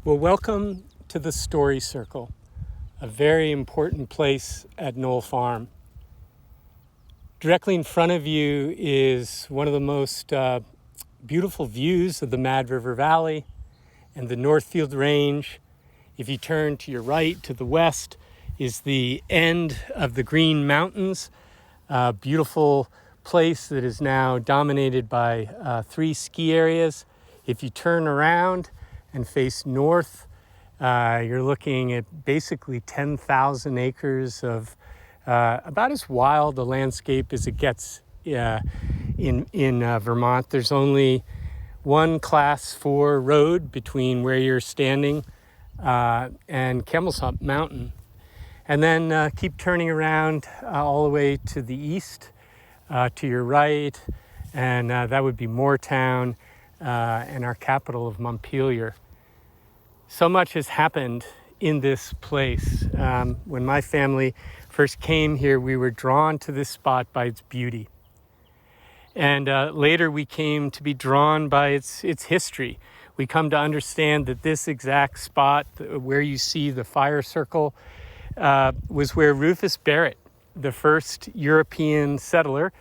Well, welcome to the Story Circle, a very important place at Knoll Farm. Directly in front of you is one of the most beautiful views of the Mad River Valley and the Northfield Range. If you turn to your right, to the west, is the end of the Green Mountains, a beautiful place that is now dominated by 3 ski areas. If you turn around and face north, you're looking at basically 10,000 acres of about as wild a landscape as it gets in Vermont. There's only one Class 4 road between where you're standing and Camel's Hump Mountain. And then keep turning around all the way to the east, to your right, and that would be Moortown and our capital of Montpelier. So much has happened in this place. When my family first came here, we were drawn to this spot by its beauty. And later we came to be drawn by its history. We come to understand that this exact spot where you see the fire circle was where Rufus Barrett, the first European settler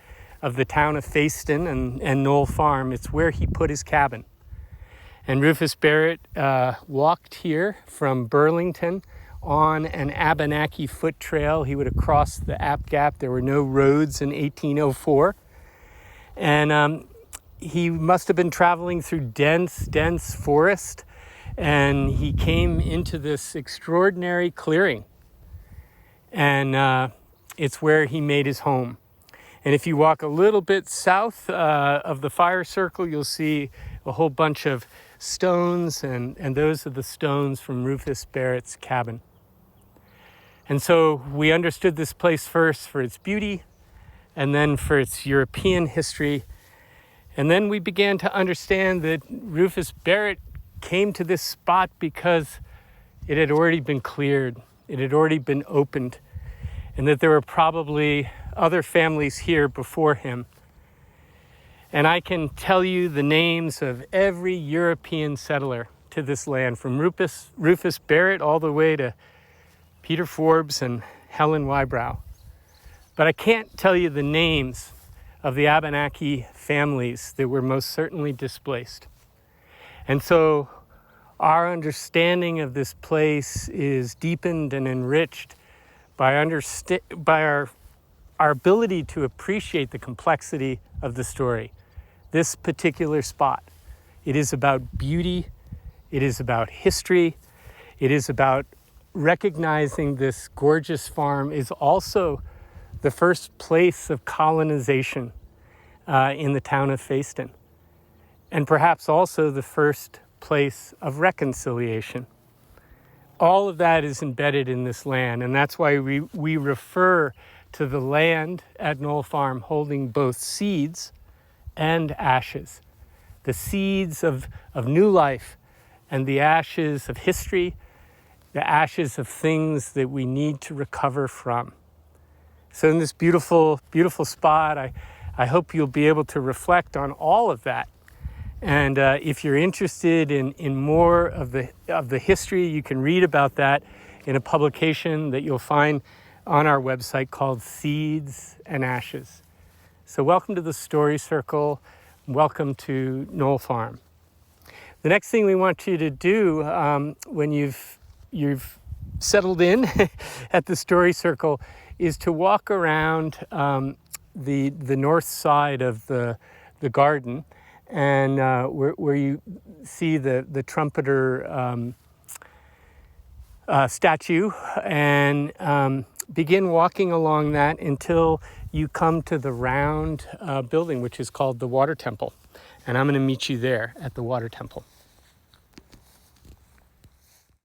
of the town of Fayston and Knoll Farm, it's where he put his cabin. And Rufus Barrett walked here from Burlington on an Abenaki foot trail. He would have crossed the App Gap. There were no roads in 1804. And he must have been traveling through dense forest. And he came into this extraordinary clearing. And it's where he made his home. And if you walk a little bit south of the fire circle, you'll see a whole bunch of stones, and those are the stones from Rufus Barrett's cabin. And so we understood this place first for its beauty, and then for its European history. And then we began to understand that Rufus Barrett came to this spot because it had already been cleared, it had already been opened, and that there were probably other families here before him. And I can tell you the names of every European settler to this land, from Rufus Barrett all the way to Peter Forbes and Helen Wybrow. But I can't tell you the names of the Abenaki families that were most certainly displaced. And so our understanding of this place is deepened and enriched by our ability to appreciate the complexity of the story. This particular spot, it is about beauty, it is about history, it is about recognizing this gorgeous farm is also the first place of colonization in the town of Fayston, and perhaps also the first place of reconciliation. All of that is embedded in this land, and that's why we refer to the land at Knoll Farm holding both seeds and ashes. The seeds of new life and the ashes of history, the ashes of things that we need to recover from. So in this beautiful, beautiful spot, I hope you'll be able to reflect on all of that. And if you're interested in more of the history, you can read about that in a publication that you'll find on our website called Seeds and Ashes. So welcome to the Story Circle. Welcome to Knoll Farm. The next thing we want you to do when you've settled in at the Story Circle is to walk around the north side of the garden, and where you see the trumpeter statue, and begin walking along that until you come to the round building, which is called the Water Temple. And I'm going to meet you there at the Water Temple.